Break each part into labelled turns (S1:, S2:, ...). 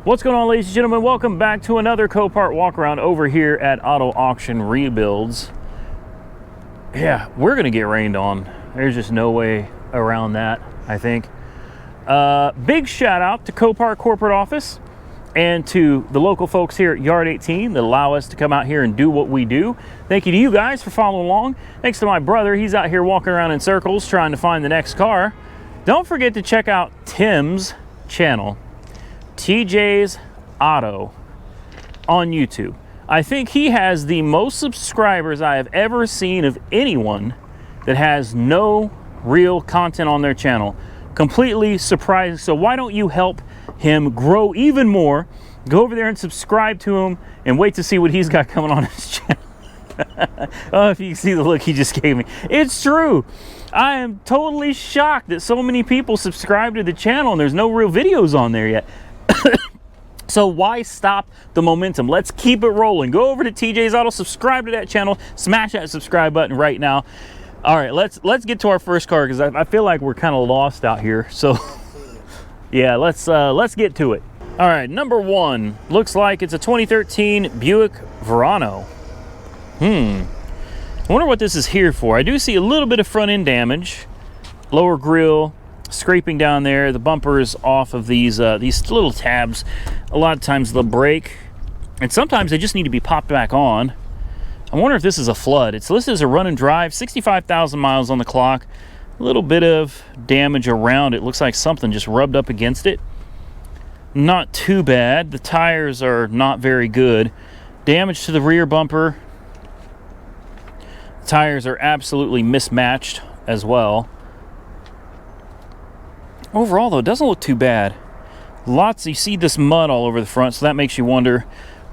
S1: What's going on, ladies and gentlemen? Welcome back to another Copart walk around over here at Auto Auction Rebuilds. Yeah, we're gonna get rained on. There's just no way around that, I think. Big shout out to Copart corporate office and to the local folks here at Yard 18 that allow us to come out here and do what we do. Thank you to you guys for following along. Thanks to my brother, he's out here walking around in circles trying to find the next car. Don't forget to check out Tim's channel, TJ's Auto, on YouTube. I think he has the most subscribers I have ever seen of anyone that has no real content on their channel. Completely surprising. So why don't you help him grow even more? Go over there and subscribe to him and wait to see what he's got coming on his channel. Oh, if you can see the look he just gave me. It's true. I am totally shocked that so many people subscribe to the channel and there's no real videos on there yet. So why stop the momentum? Let's keep it rolling. Go over to TJ's Auto, subscribe to that channel, smash that subscribe button right now. All right, let's get to our first car because I feel like we're kind of lost out here. So yeah, let's get to it. All right, number one looks like it's a 2013 Buick Verano. I wonder what this is here for. I do see a little bit of front end damage, lower grille scraping down there, the bumpers off of these little tabs. A lot of times they'll break, and sometimes they just need to be popped back on. I wonder if this is a flood. It's listed as a run and drive, 65,000 miles on the clock. A little bit of damage around it. Looks like something just rubbed up against it. Not too bad. The tires are not very good. Damage to the rear bumper. The tires are absolutely mismatched as well. Overall, though, it doesn't look too bad. Lots, you see this mud all over the front, so that makes you wonder,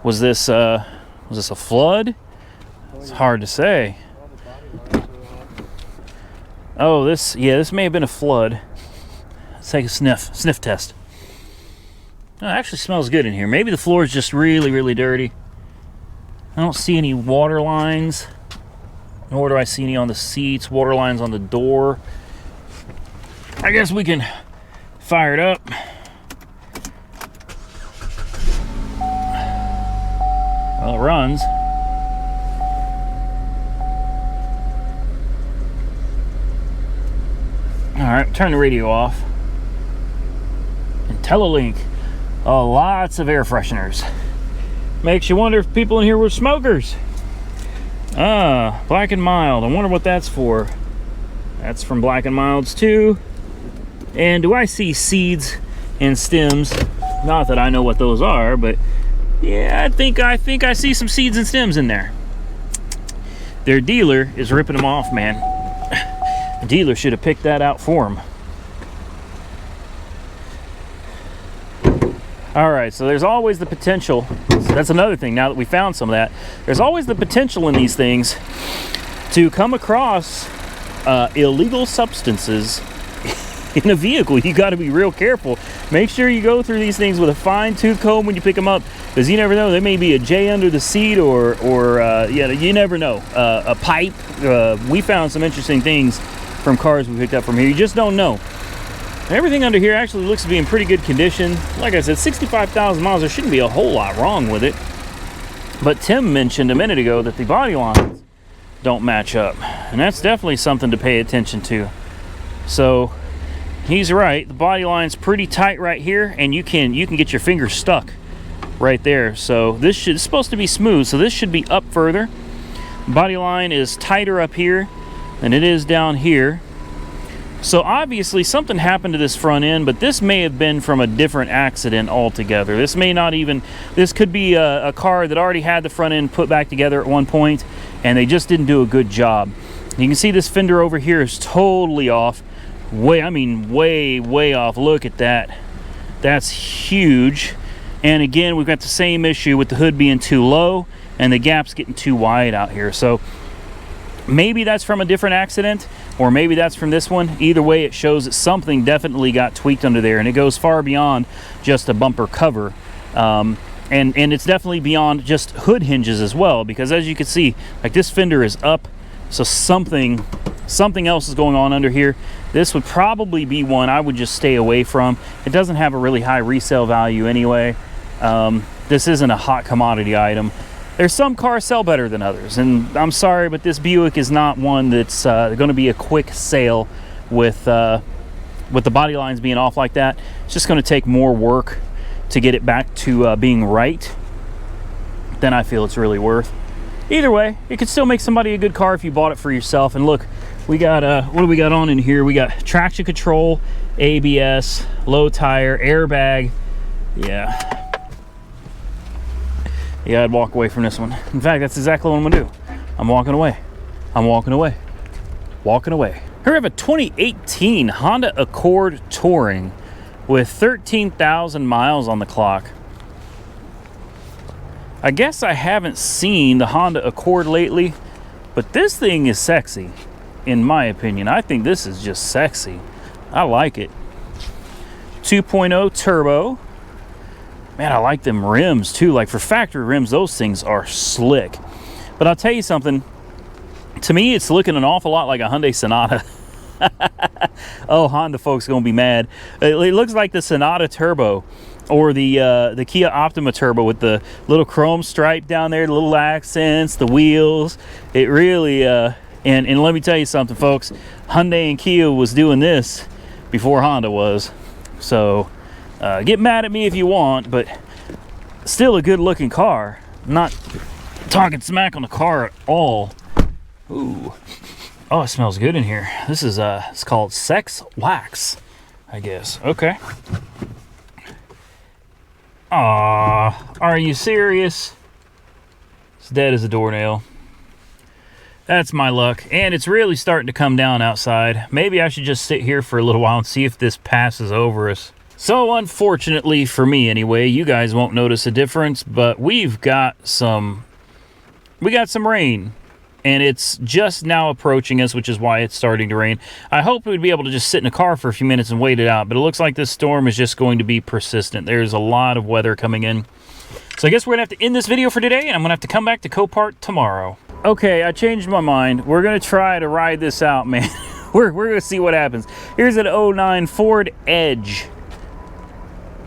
S1: was this a flood? It's hard to say. Oh, this may have been a flood. Let's take a sniff test. Oh, it actually smells good in here. Maybe the floor is just really, really dirty. I don't see any water lines, nor do I see any on the seats, water lines on the door. I guess we can fire it up. Well, it runs. All right, turn the radio off. IntelliLink. Oh, lots of air fresheners. Makes you wonder if people in here were smokers. Black and Mild. I wonder what that's for. That's from Black and Milds too. And do I see seeds and stems? Not that I know what those are, but yeah, I think I see some seeds and stems in there. Their dealer is ripping them off, man. The dealer should have picked that out for him. All right, so there's always the potential. That's another thing, now that we found some of that, there's always the potential in these things to come across illegal substances in a vehicle. You got to be real careful. Make sure you go through these things with a fine-tooth comb when you pick them up, because you never know. There may be a J under the seat, or yeah, you never know. A pipe. We found some interesting things from cars we picked up from here. You just don't know. Everything under here actually looks to be in pretty good condition. Like I said, 65,000 miles. There shouldn't be a whole lot wrong with it. But Tim mentioned a minute ago that the body lines don't match up, and that's definitely something to pay attention to. So he's right. The body line's pretty tight right here, and you can get your fingers stuck right there. So this is supposed to be smooth, so this should be up further. Body line is tighter up here than it is down here. So obviously something happened to this front end, but this may have been from a different accident altogether. This may not even, this could be a car that already had the front end put back together at one point, and they just didn't do a good job. You can see this fender over here is totally off. Way off. Look at that. That's huge. And again, we've got the same issue with the hood being too low and the gaps getting too wide out here. So maybe that's from a different accident, or maybe that's from this one. Either way, it shows that something definitely got tweaked under there, and it goes far beyond just a bumper cover. And it's definitely beyond just hood hinges as well, because as you can see, like, this fender is up, so something else is going on under here. This would probably be one I would just stay away from. It doesn't have a really high resale value anyway. This isn't a hot commodity item. There's some cars sell better than others, and I'm sorry, but this Buick is not one that's going to be a quick sale with the body lines being off like that. It's just going to take more work to get it back to being right than I feel it's really worth. Either way, it could still make somebody a good car if you bought it for yourself. And look, we got what do we got on in here? We got traction control, ABS, low tire, airbag. Yeah, I'd walk away from this one. In fact, that's exactly what I'm gonna do. I'm walking away. I'm walking away. Walking away. Here we have a 2018 Honda Accord Touring with 13,000 miles on the clock. I guess I haven't seen the Honda Accord lately, but this thing is sexy, in my opinion. I think this is just sexy. I like it. 2.0 turbo. Man, I like them rims too. Like for factory rims, those things are slick. But I'll tell you something. To me, it's looking an awful lot like a Hyundai Sonata. Oh, Honda folks are gonna be mad. It looks like the Sonata Turbo, or the Kia Optima Turbo with the little chrome stripe down there, the little accents, the wheels. It really, and let me tell you something, folks. Hyundai and Kia was doing this before Honda was. So get mad at me if you want, but still a good looking car. I'm not talking smack on the car at all. Ooh. Oh, it smells good in here. This is it's called Sex Wax, I guess. Okay. Aw, are you serious? It's dead as a doornail. That's my luck. And it's really starting to come down outside. Maybe I should just sit here for a little while and see if this passes over us. So unfortunately for me anyway, you guys won't notice a difference, but we got some rain. And it's just now approaching us, which is why it's starting to rain. I hope we'd be able to just sit in a car for a few minutes and wait it out, but it looks like this storm is just going to be persistent. There's a lot of weather coming in. So I guess we're gonna have to end this video for today, and I'm gonna have to come back to Copart tomorrow. Okay, I changed my mind. We're gonna try to ride this out, man. we're gonna see what happens. Here's an 09 Ford Edge.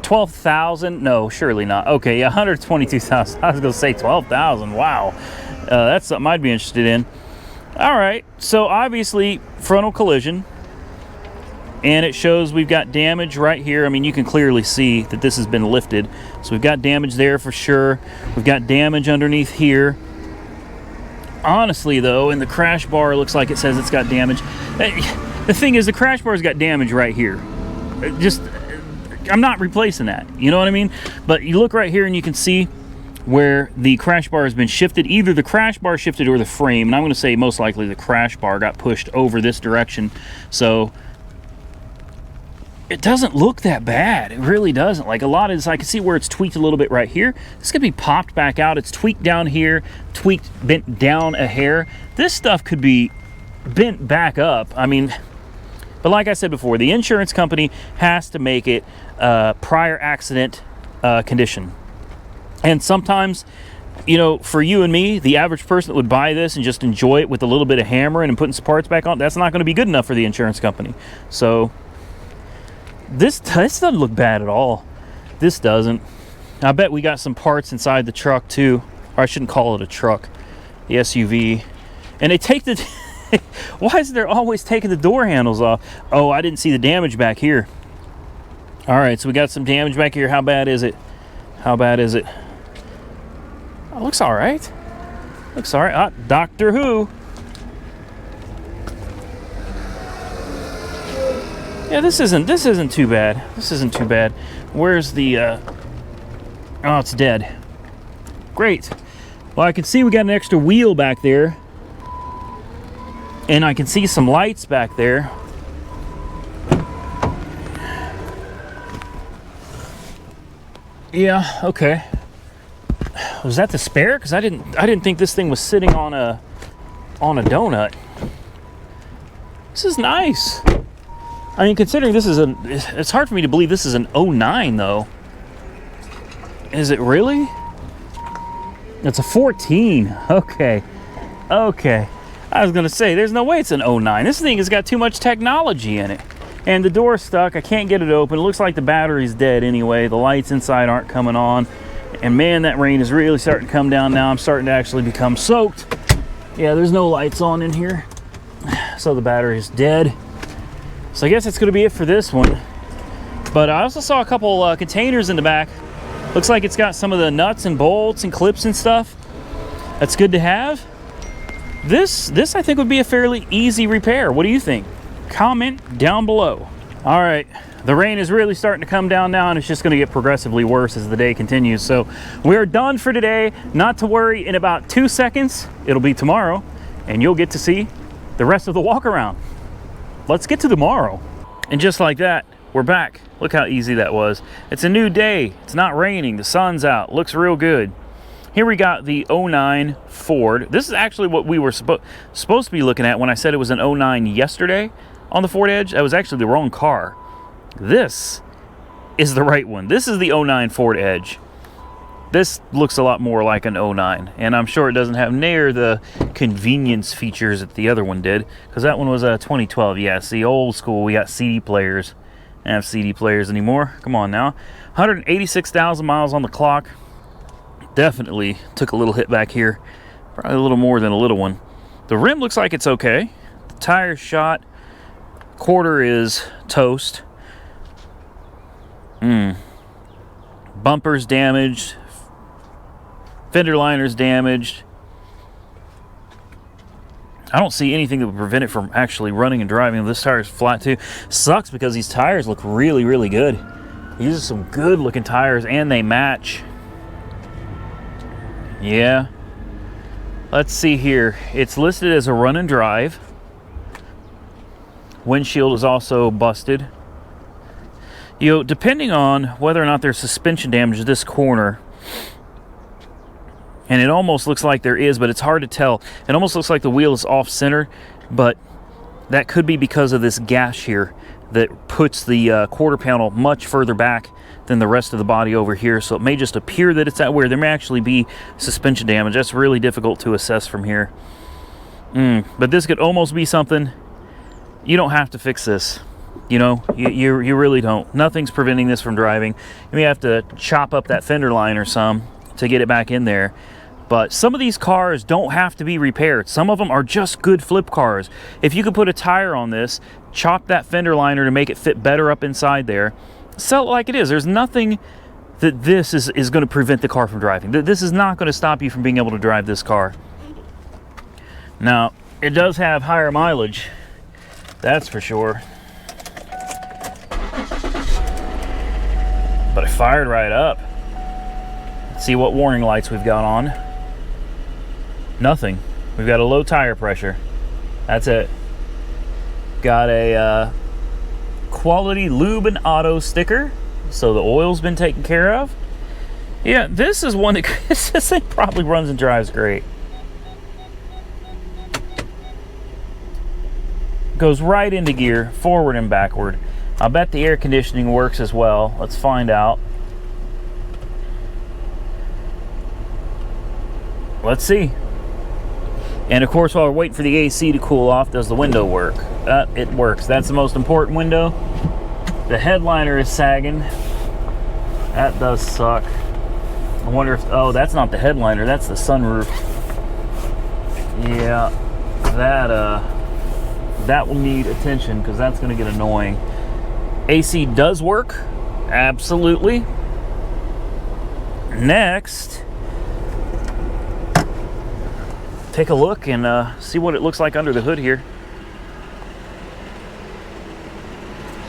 S1: 12,000? No, surely not. Okay, yeah, 122,000. I was gonna say 12,000. Wow. That's something I'd be interested in. All right, so obviously frontal collision, and it shows we've got damage right here. I mean, you can clearly see that this has been lifted. So we've got damage there for sure. We've got damage underneath here. Honestly, though, in the crash bar, it looks like it says it's got damage. The thing is, the crash bar's got damage right here. I'm not replacing that. You know what I mean? But you look right here and you can see where the crash bar has been shifted. Either the crash bar shifted or the frame, and I'm going to say most likely the crash bar got pushed over this direction. So it doesn't look that bad. It really doesn't. Like a lot of this, I can see where it's tweaked a little bit right here. This could be popped back out. It's tweaked down here, tweaked, bent down a hair. This stuff could be bent back up. I mean, but like I said before, the insurance company has to make it prior accident condition. And sometimes, you know, for you and me, the average person that would buy this and just enjoy it with a little bit of hammering and putting some parts back on, that's not going to be good enough for the insurance company. So this doesn't look bad at all. This doesn't. I bet we got some parts inside the truck too. Or I shouldn't call it a truck, the SUV. And they take the... Why is there always taking the door handles off? Oh, I didn't see the damage back here. All right, so we got some damage back here. How bad is it? How bad is it? Oh, looks all right. Looks all right. Ah, Doctor Who. Yeah, this isn't too bad. This isn't too bad. Where's the? Oh, it's dead. Great. Well, I can see we got an extra wheel back there, and I can see some lights back there. Yeah. Okay. Was that the spare? Because I didn't think this thing was sitting on a donut. This is nice. I mean, considering this is it's hard for me to believe this is an 09 though. Is it really? It's a 14. Okay. Okay. I was gonna say there's no way it's an 09. This thing has got too much technology in it. And the door's stuck. I can't get it open. It looks like the battery's dead anyway. The lights inside aren't coming on. And man, that rain is really starting to come down now. I'm starting to actually become soaked. Yeah, there's no lights on in here. So the battery is dead. So I guess that's going to be it for this one. But I also saw a couple containers in the back. Looks like it's got some of the nuts and bolts and clips and stuff. That's good to have. This I think would be a fairly easy repair. What do you think? Comment down below. All right, the rain is really starting to come down now, and it's just going to get progressively worse as the day continues. So we're done for today. Not to worry, in about 2 seconds, it'll be tomorrow, and you'll get to see the rest of the walk around. Let's get to tomorrow. And just like that, we're back. Look how easy that was. It's a new day. It's not raining. The sun's out. Looks real good. Here we got the 09 Ford. This is actually what we were supposed to be looking at when I said it was an 09 yesterday on the Ford Edge. That was actually the wrong car. This is the right one. This is the 09 Ford Edge. This looks a lot more like an 09, and I'm sure it doesn't have near the convenience features that the other one did, because that one was a 2012. Yeah, see, old school. We got CD players. I don't have CD players anymore. Come on now. 186,000 miles on the clock. Definitely took a little hit back here. Probably a little more than a little one. The rim looks like it's okay. The tire's shot. Quarter is toast. Bumper's damaged. Fender liner's damaged. I don't see anything that would prevent it from actually running and driving. This tire is flat too. Sucks because these tires look really, really good. These are some good looking tires, and they match. Yeah. Let's see here. It's listed as a run and drive. Windshield is also busted. You know, depending on whether or not there's suspension damage to this corner, and it almost looks like there is, but it's hard to tell. It almost looks like the wheel is off center, but that could be because of this gash here that puts the quarter panel much further back than the rest of the body over here. So it may just appear that it's that way. There may actually be suspension damage. That's really difficult to assess from here. But this could almost be something. You don't have to fix this. You know, you really don't. Nothing's preventing this from driving. You may have to chop up that fender liner some to get it back in there. But some of these cars don't have to be repaired. Some of them are just good flip cars. If you could put a tire on this, chop that fender liner to make it fit better up inside there, sell it like it is. There's nothing that this is going to prevent the car from driving. This is not going to stop you from being able to drive this car. Now, it does have higher mileage. That's for sure. But it fired right up. Let's see what warning lights we've got on. Nothing. We've got a low tire pressure. That's it. Got a quality lube and auto sticker, so the oil's been taken care of. Yeah, this is one that this thing probably runs and drives great. Goes right into gear, forward and backward. I'll bet the air conditioning works as well. Let's find out. Let's see. And of course, while we're waiting for the AC to cool off, does the window work? It works. That's the most important window. The headliner is sagging. That does suck. I wonder if, oh, that's not the headliner, that's the sunroof. Yeah, that will need attention because that's going to get annoying. AC does work, absolutely. Next, take a look and see what it looks like under the hood here.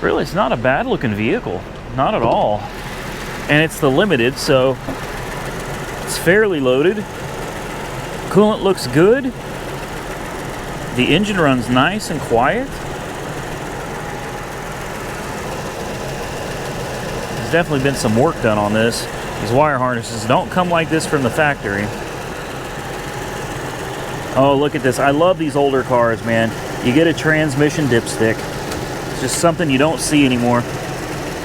S1: Really, it's not a bad looking vehicle, not at all. And it's the Limited, so it's fairly loaded. Coolant looks good. The engine runs nice and quiet. There's definitely been some work done on this. These wire harnesses don't come like this from the factory. Oh, look at this. I love these older cars, man. You get a transmission dipstick. It's just something you don't see anymore.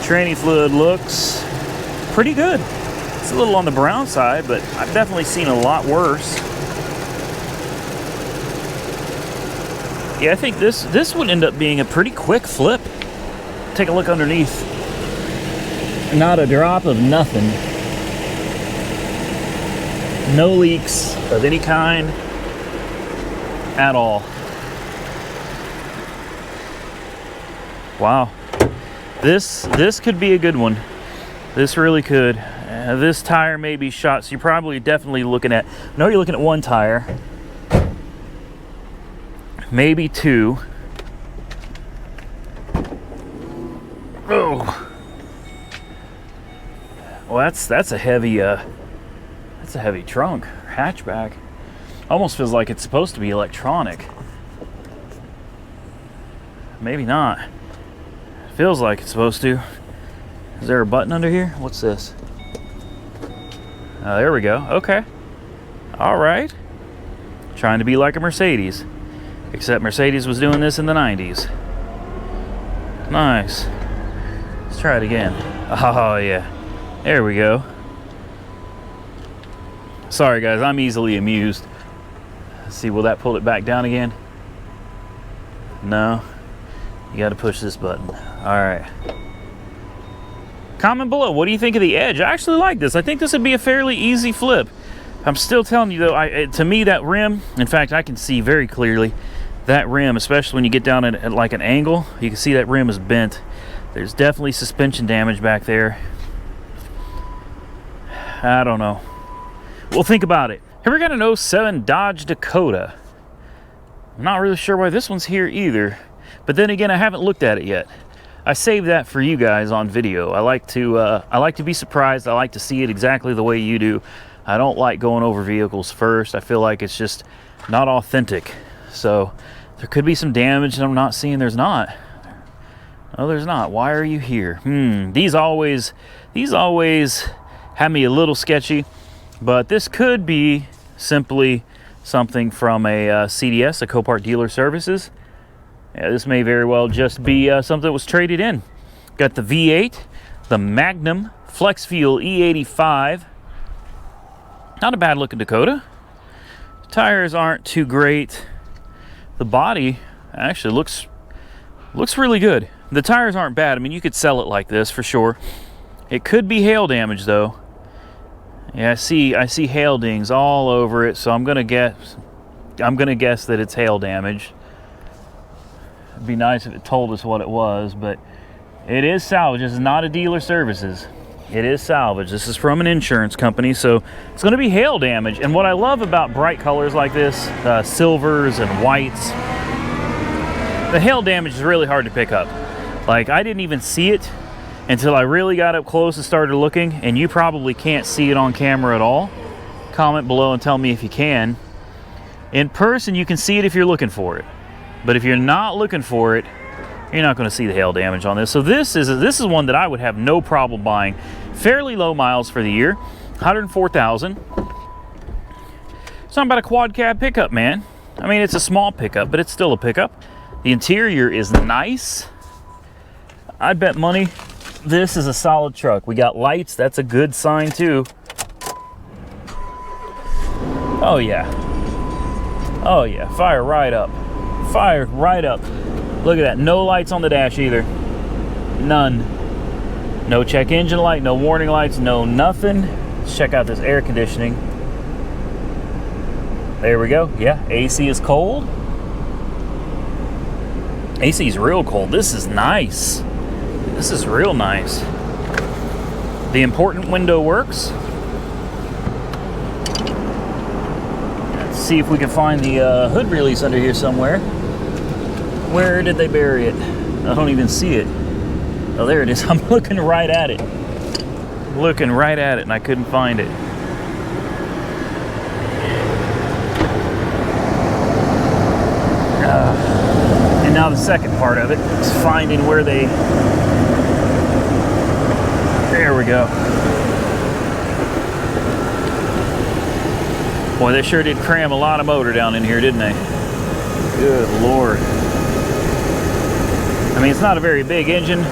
S1: Tranny fluid looks pretty good. It's a little on the brown side, but I've definitely seen a lot worse. Yeah, I think this would end up being a pretty quick flip. take a look underneath. Not a drop of nothing. No leaks of any kind at all. Wow. This could be a good one. This really could. This tire may be shot, so you're probably definitely looking at, no, you're looking at one tire, maybe two. Oh. Well, that's a heavy trunk, hatchback. Almost feels like it's supposed to be electronic. Maybe not. Feels like it's supposed to. Is there a button under here? What's this? There we go. Okay. All right. Trying to be like a Mercedes. Except Mercedes was doing this in the 90s. Nice. Let's try it again. Oh, yeah. There we go. Sorry, guys. I'm easily amused. Let's see, will that pull it back down again? No. You got to push this button. All right. Comment below, what do you think of the Edge? I actually like this. I think this would be a fairly easy flip. I'm still telling you though, to me that rim, in fact, I can see very clearly that rim, especially when you get down at like an angle, you can see that rim is bent. There's definitely suspension damage back there. I don't know. Well, think about it. Here we got an 07 Dodge Dakota. I'm not really sure why this one's here either, but then again, I haven't looked at it yet. I saved that for you guys on video. I like to be surprised. I like to see it exactly the way you do. I don't like going over vehicles first. I feel like it's just not authentic. So there could be some damage that I'm not seeing. There's not. Oh, there's not. Why are you here? These always have me a little sketchy, but this could be simply something from a CDS, a Copart Dealer Services. Yeah, this may very well just be something that was traded in. Got the V8, the Magnum Flex Fuel E85. Not a bad looking Dakota. Tires aren't too great. The body actually looks really good. The tires aren't bad. I mean, you could sell it like this for sure. It could be hail damage though. Yeah, I see hail dings all over it, so I'm gonna guess that it's hail damage. It'd be nice if it told us what it was, but it is salvage. This is not a Dealer Services. It is salvage. This is from an insurance company, so it's going to be hail damage. And what I love about bright colors like this, silvers and whites, the hail damage is really hard to pick up. Like, I didn't even see it until I really got up close and started looking, and you probably can't see it on camera at all. Comment below and tell me if you can. In person, you can see it if you're looking for it. But if you're not looking for it, you're not going to see the hail damage on this. So this is one that I would have no problem buying. Fairly low miles for the year, 104,000. It's not about a quad cab pickup, man. I mean, it's a small pickup, but it's still a pickup. The interior is nice. I'd bet money this is a solid truck. We got lights. That's a good sign too. Oh yeah. Oh yeah, fire right up. Fired right up. Look at that. No lights on the dash either. None. No check engine light, no warning lights, no nothing. Let's check out this air conditioning. There we go. Yeah, AC is cold. AC is real cold. This is nice. This is real nice. The important window works. Let's see if we can find the hood release under here somewhere. Where did they bury it? I don't even see it. Oh, there it is. I'm looking right at it. Looking right at it, and I couldn't find it. And now the second part of it is finding where they... There we go. Boy, they sure did cram a lot of motor down in here, didn't they? Good Lord. I mean, it's not a very big engine,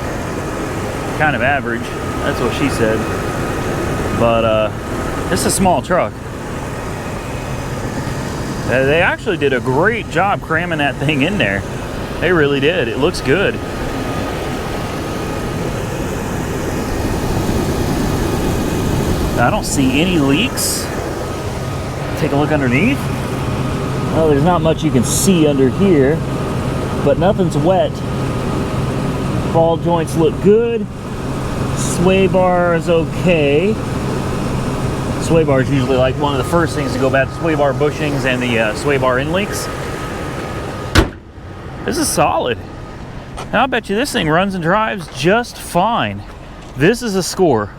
S1: kind of average, that's what she said, but it's a small truck. They actually did a great job cramming that thing in there. They really did. It looks good. I don't see any leaks. Take a look underneath. Well, there's not much you can see under here, but nothing's wet. Ball joints look good. Sway bar is okay. Sway bar is usually like one of the first things to go bad. Sway bar bushings and the sway bar end links. This is solid. And I'll bet you this thing runs and drives just fine. This is a score.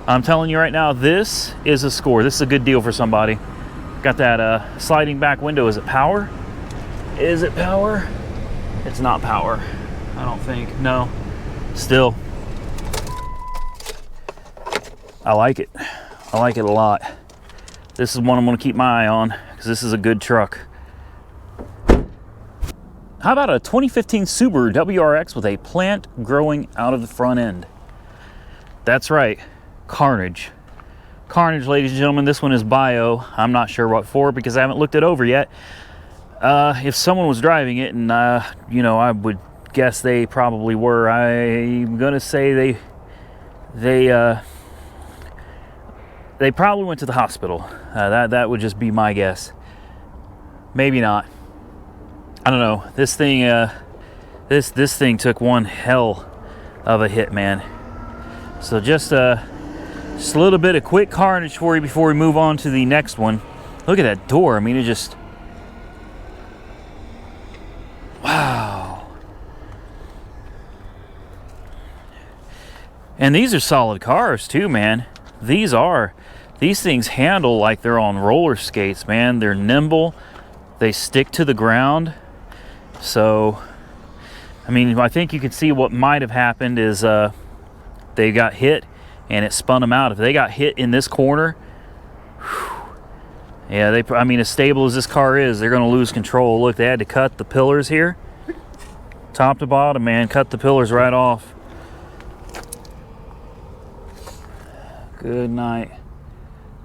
S1: I'm telling you right now, this is a score. This is a good deal for somebody. Got that sliding back window. Is it power? Is it power? It's not power, I don't think. No. Still, I like it. I like it a lot. This is one I'm going to keep my eye on because this is a good truck. How about a 2015 Subaru WRX with a plant growing out of the front end? That's right, Carnage. Carnage, ladies and gentlemen. This one is bio. I'm not sure what for because I haven't looked it over yet. If someone was driving it, and you know, I would guess they probably were. I'm gonna say they probably went to the hospital. That would just be my guess. Maybe not. I don't know. This thing this thing took one hell of a hit, man. So just a little bit of quick carnage for you before we move on to the next one. Look at that door. I mean, it just, wow. And these are solid cars too, man. These things handle like they're on roller skates, man. They're nimble. They stick to the ground. So, I mean, I think you can see what might have happened is they got hit and it spun them out. If they got hit in this corner, whew, yeah, I mean, as stable as this car is, they're going to lose control. Look, they had to cut the pillars here, top to bottom, man. Cut the pillars right off. Good night.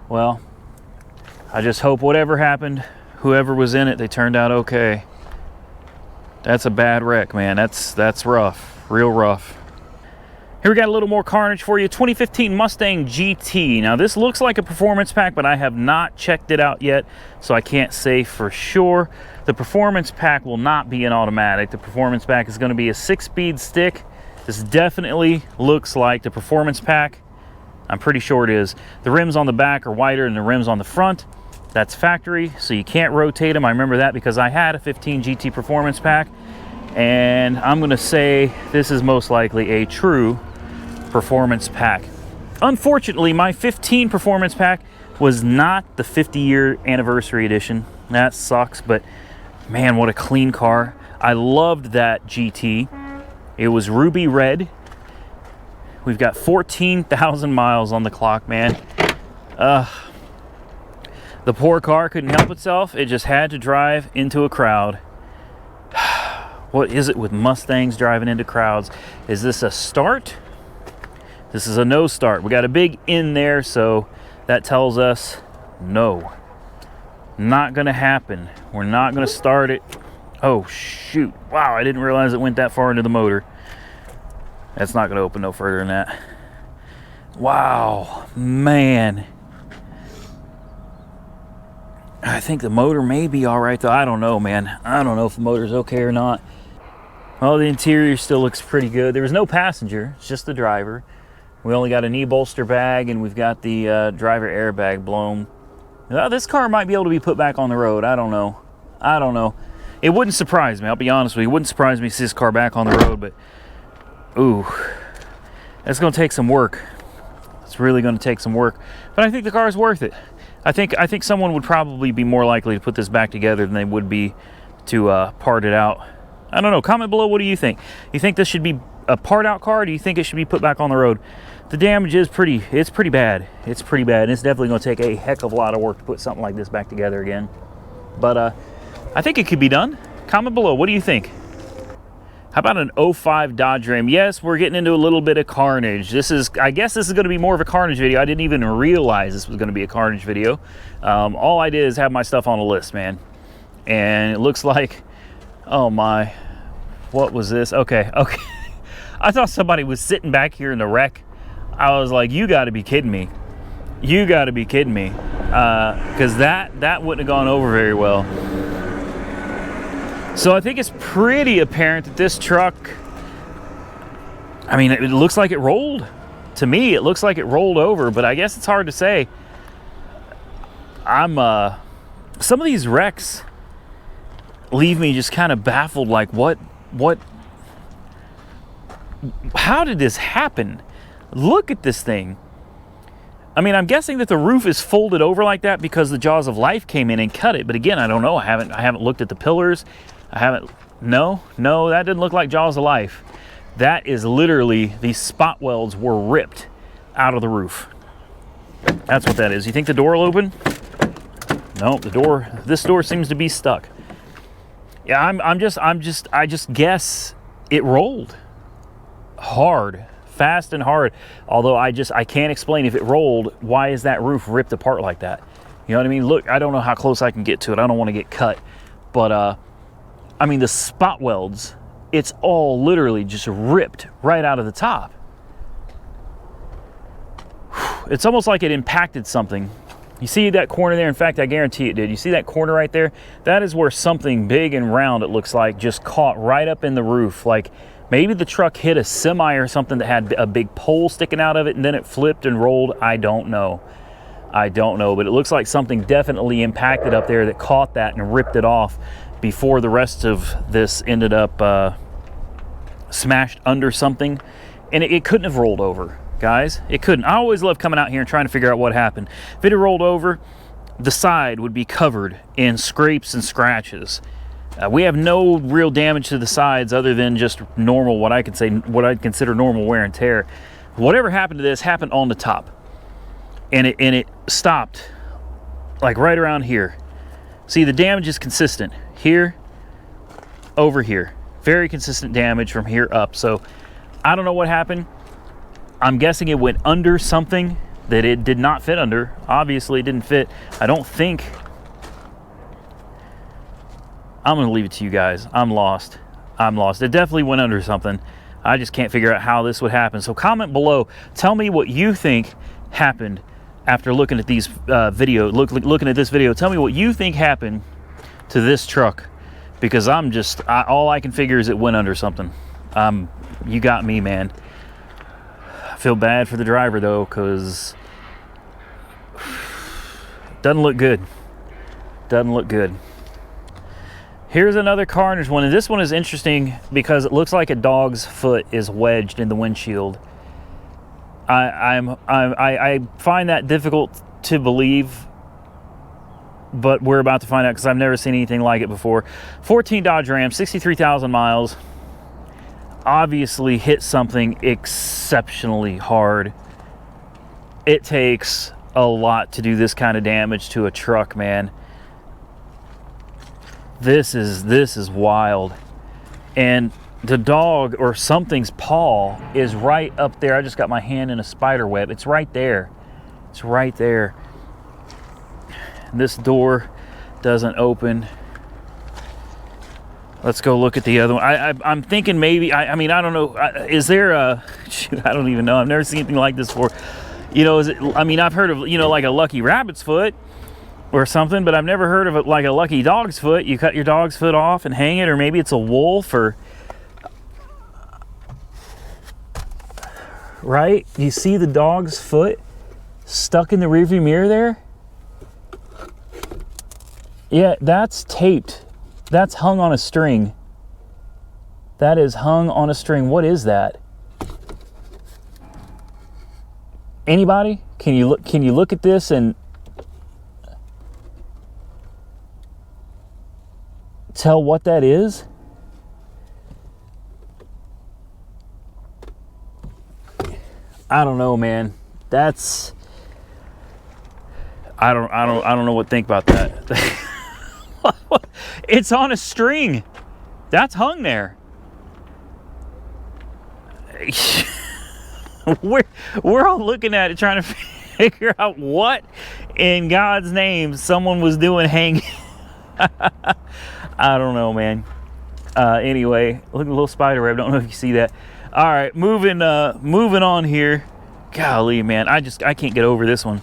S1: Well, I just hope whatever happened, whoever was in it, they turned out okay. That's a bad wreck, man. That's rough, real rough. Here we got a little more carnage for you. 2015 Mustang GT. Now this looks like a performance pack, but I have not checked it out yet, so I can't say for sure. The performance pack will not be an automatic. The performance pack is going to be a 6-speed stick. This definitely looks like the performance pack. I'm pretty sure it is. The rims on the back are wider than the rims on the front. That's factory, so you can't rotate them. I remember that because I had a 15 GT performance pack, and I'm gonna say this is most likely a true performance pack. Unfortunately, my 15 performance pack was not the 50-year anniversary edition. That sucks, but man, what a clean car. I loved that GT. It was ruby red. We've got 14,000 miles on the clock, man. The poor car couldn't help itself. It just had to drive into a crowd. What is it with Mustangs driving into crowds? Is this a start? This is a no start. We got a big in there, so that tells us no. Not gonna happen. We're not gonna start it. Oh shoot. Wow, I didn't realize it went that far into the motor. That's not gonna open no further than that. Wow, man. I think the motor may be all right though. I don't know, man. I don't know if the motor's okay or not. Well, the interior still looks pretty good. There was no passenger, it's just the driver. We only got a knee bolster bag, and we've got the driver airbag blown. This car might be able to be put back on the road. I don't know. I don't know. It wouldn't surprise me. I'll be honest with you. It wouldn't surprise me to see this car back on the road, but ooh, that's going to take some work. It's really going to take some work. But I think the car is worth it. I think someone would probably be more likely to put this back together than they would be to part it out. I don't know. Comment below. What do you think? You think this should be a part out car? Or do you think it should be put back on the road? The damage is pretty bad. It's pretty bad. And it's definitely going to take a heck of a lot of work to put something like this back together again. But I think it could be done. Comment below. What do you think? How about an 05 Dodge Ram? Yes, we're getting into a little bit of carnage. I guess this is going to be more of a carnage video. I didn't even realize this was going to be a carnage video. All I did is have my stuff on a list, man. And it looks like, oh my, what was this? Okay. I thought somebody was sitting back here in the wreck. I was like, you got to be kidding me. You got to be kidding me. Because that wouldn't have gone over very well. So I think it's pretty apparent that this truck, I mean, it looks like it rolled. To me, it looks like it rolled over, but I guess it's hard to say. Some of these wrecks leave me just kind of baffled, like how did this happen? Look at this thing. I mean, I'm guessing that the roof is folded over like that because the jaws of life came in and cut it. But again, I don't know. I haven't looked at the pillars. No, that didn't look like jaws of life. That is literally, these spot welds were ripped out of the roof. That's what that is. You think the door will open? No, this door seems to be stuck. Yeah, I just guess it rolled hard. Fast and hard. Although I can't explain if it rolled, why is that roof ripped apart like that? You know what I mean? Look, I don't know how close I can get to it. I don't want to get cut. But, I mean, the spot welds, it's all literally just ripped right out of the top. It's almost like it impacted something. You see that corner there? In fact, I guarantee it did. You see that corner right there? That is where something big and round, it looks like, just caught right up in the roof. Like, maybe the truck hit a semi or something that had a big pole sticking out of it and then it flipped and rolled. I don't know, but it looks like something definitely impacted up there that caught that and ripped it off before the rest of this ended up smashed under something. And it couldn't have rolled over, guys. It couldn't. I always love coming out here and trying to figure out what happened. If it had rolled over, the side would be covered in scrapes and scratches. We have no real damage to the sides other than just normal, what I'd consider normal wear and tear. Whatever happened to this happened on the top. And it stopped like right around here. See, the damage is consistent. Here, over here. Very consistent damage from here up. So I don't know what happened. I'm guessing it went under something that it did not fit under. Obviously it didn't fit. I don't think. I'm going to leave it to you guys. I'm lost. It definitely went under something. I just can't figure out how this would happen. So comment below. Tell me what you think happened after looking at these looking at this video. Tell me what you think happened to this truck, because all I can figure is it went under something. You got me, man. I feel bad for the driver though, because doesn't look good. Here's another Carnage one, and this one is interesting because it looks like a dog's foot is wedged in the windshield. I find that difficult to believe, but we're about to find out because I've never seen anything like it before. 14 Dodge Ram, 63,000 miles. Obviously hit something exceptionally hard. It takes a lot to do this kind of damage to a truck, man. This is wild. And the dog or something's paw is right up there. I just got my hand in a spider web. It's right there. It's right there. This door doesn't open. Let's go look at the other one. I'm thinking maybe, I mean, I don't know. Is there a, shoot, I don't even know. I've never seen anything like this before. You know, I mean, I've heard of, like a lucky rabbit's foot or something, but I've never heard of it like a lucky dog's foot. You cut your dog's foot off and hang it, or maybe it's a wolf, or right? You see the dog's foot stuck in the rearview mirror there? Yeah, that's taped. That's hung on a string. That is hung on a string. What is that? Anybody? Can you look at this and tell what that is? I don't know, man. That's I don't know what to think about that. It's on a string. That's hung there. We're all looking at it trying to figure out what in God's name someone was doing hanging. I don't know, man. Anyway, look at the little spider web. I don't know if you see that. All right, moving on here. Golly, man, I can't get over this one.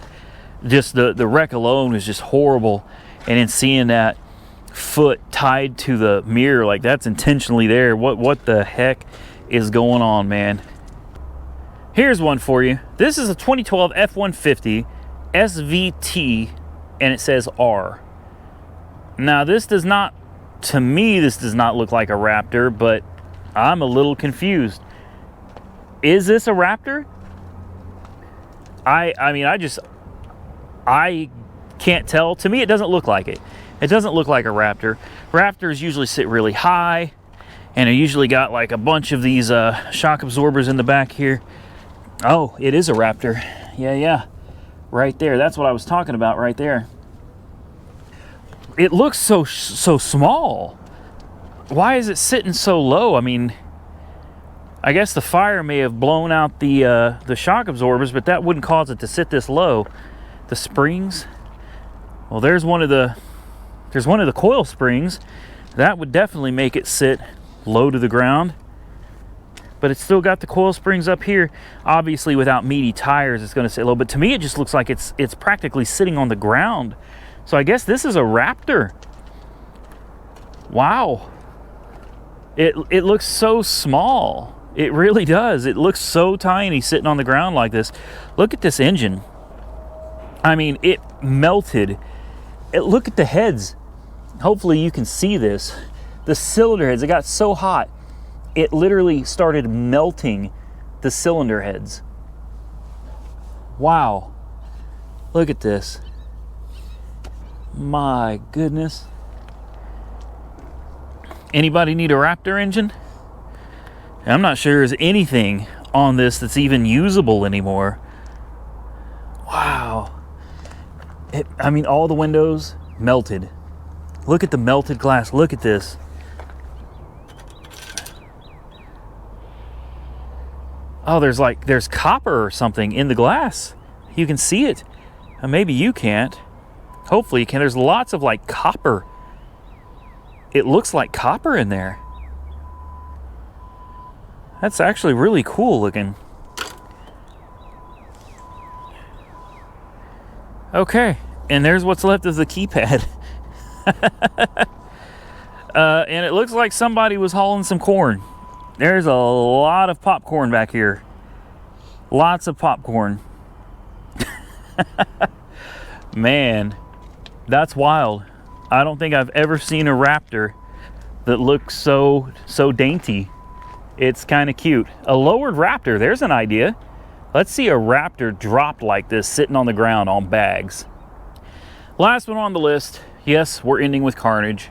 S1: just the wreck alone is just horrible. And then seeing that foot tied to the mirror, like that's intentionally there. What the heck is going on, man? Here's one for you. This is a 2012 F-150 SVT, and it says R. Now this does not, to me, this does not look like a Raptor, but I'm a little confused. Is this a Raptor? I mean, I can't tell. To me, it doesn't look like it. It doesn't look like a Raptor. Raptors usually sit really high, and they usually got like a bunch of these shock absorbers in the back here. Oh, it is a Raptor. Yeah. Right there. That's what I was talking about right there. It looks so small. Why is it sitting so low? I mean, I guess the fire may have blown out the shock absorbers, but that wouldn't cause it to sit this low. The springs. Well, there's one of the coil springs. That would definitely make it sit low to the ground. But it's still got the coil springs up here. Obviously, without meaty tires, it's going to sit low. But to me, it just looks like it's practically sitting on the ground. So I guess this is a Raptor. Wow. It looks so small. It really does. It looks so tiny sitting on the ground like this. Look at this engine. I mean, it melted. Look at the heads. Hopefully you can see this. The cylinder heads, it got so hot, it literally started melting the cylinder heads. Wow. Look at this. My goodness. Anybody need a Raptor engine? I'm not sure there's anything on this that's even usable anymore. Wow. I mean, all the windows melted. Look at the melted glass. Look at this. Oh, there's copper or something in the glass. You can see it. Maybe you can't. Hopefully you can. There's lots of like copper. It looks like copper in there. That's actually really cool looking. Okay, and there's what's left of the keypad. And it looks like somebody was hauling some corn. There's a lot of popcorn back here. Lots of popcorn. Man, that's wild. I don't think I've ever seen a Raptor that looks so dainty. It's kind of cute. A lowered Raptor, there's an idea. Let's see a Raptor dropped like this, sitting on the ground on bags. Last one on the list. Yes, we're ending with Carnage.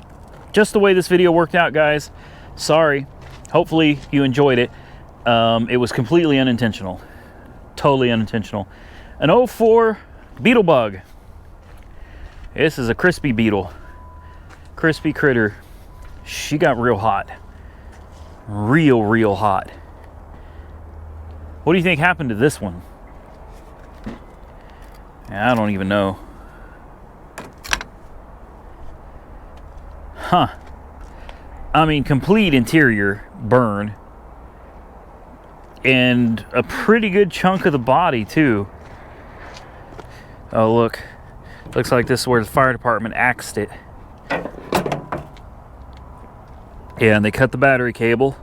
S1: Just the way this video worked out, guys. Sorry. Hopefully you enjoyed it. It was completely unintentional. Totally unintentional. An 04 Beetle Bug. This is a crispy Beetle. Crispy critter. She got real hot. Real hot. What do you think happened to this one? I don't even know. Huh. I mean, complete interior burn. And a pretty good chunk of the body, too. Oh, look. Looks like this is where the fire department axed it. Yeah, and they cut the battery cable.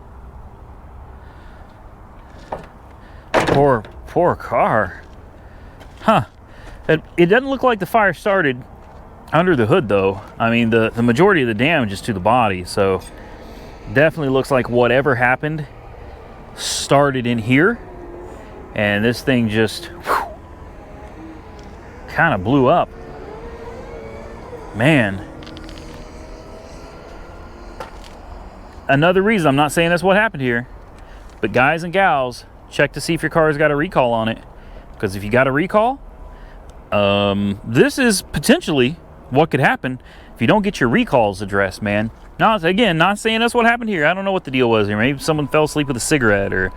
S1: Poor car. Huh. It doesn't look like the fire started under the hood, though. I mean, the majority of the damage is to the body, so definitely looks like whatever happened started in here, and this thing just kind of blew up. Man. Another reason, I'm not saying that's what happened here, but guys and gals, check to see if your car's got a recall on it, because if you got a recall, this is potentially what could happen if you don't get your recalls addressed, man. Now, again, not saying that's what happened here. I don't know what the deal was here. Maybe someone fell asleep with a cigarette, or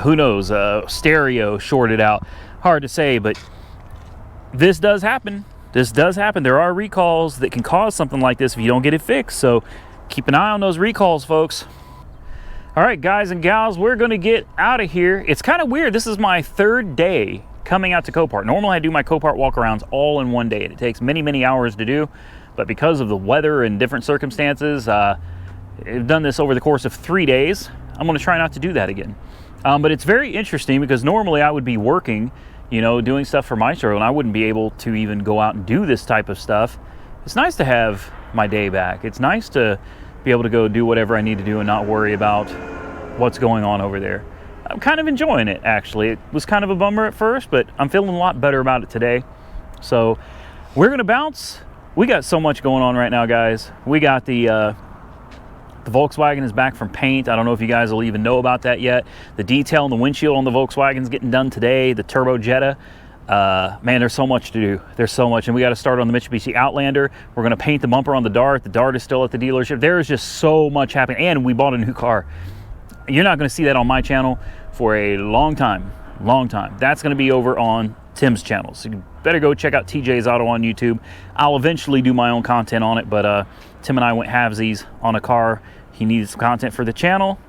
S1: who knows, stereo shorted out. Hard to say, but this does happen. This does happen. There are recalls that can cause something like this if you don't get it fixed. So keep an eye on those recalls, folks. All right, guys and gals, we're going to get out of here. It's kind of weird. This is my third day coming out to Copart. Normally I do my Copart walkarounds all in one day, and it takes many, many hours to do, but because of the weather and different circumstances, I've done this over the course of 3 days. I'm going to try not to do that again. But it's very interesting because normally I would be working, you know, doing stuff for Maestro, and I wouldn't be able to even go out and do this type of stuff. It's nice to have my day back. It's nice to be able to go do whatever I need to do and not worry about what's going on over there. I'm kind of enjoying it, actually. It was kind of a bummer at first, but I'm feeling a lot better about it today. So we're gonna bounce. We got so much going on right now, guys. We got the Volkswagen is back from paint. I don't know if you guys will even know about that yet. The detail on the windshield on the Volkswagen is getting done today. The Turbo Jetta. Man, there's so much to do. There's so much. And we got to start on the Mitsubishi Outlander. We're going to paint the bumper on the Dart. The Dart is still at the dealership. There is just so much happening. And we bought a new car. You're not going to see that on my channel for a long time. Long time. That's going to be over on Tim's channel. So you better go check out TJ's Auto on YouTube. I'll eventually do my own content on it, but Tim and I went halvesies on a car. He needed some content for the channel.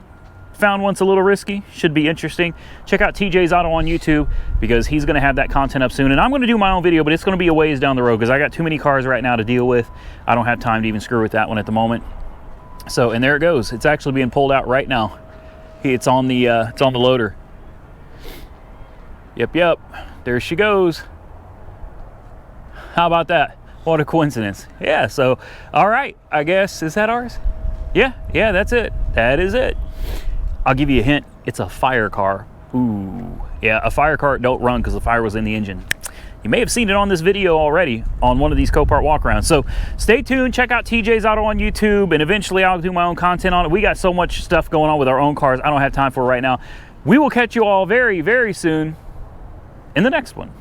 S1: Found one's a little risky. Should be interesting. Check out TJ's Auto on YouTube because he's going to have that content up soon. And I'm going to do my own video, but it's going to be a ways down the road because I got too many cars right now to deal with. I don't have time to even screw with that one at the moment. So, and there it goes. It's actually being pulled out right now. It's on the loader. Yep. There she goes. How about that? What a coincidence. Yeah, so, all right. I guess, is that ours? Yeah, that's it. That is it. I'll give you a hint. It's a fire car. Ooh, yeah, a fire car don't run because the fire was in the engine. You may have seen it on this video already on one of these Copart walkarounds. So stay tuned. Check out TJ's Auto on YouTube, and eventually I'll do my own content on it. We got so much stuff going on with our own cars. I don't have time for it right now. We will catch you all very, very soon in the next one.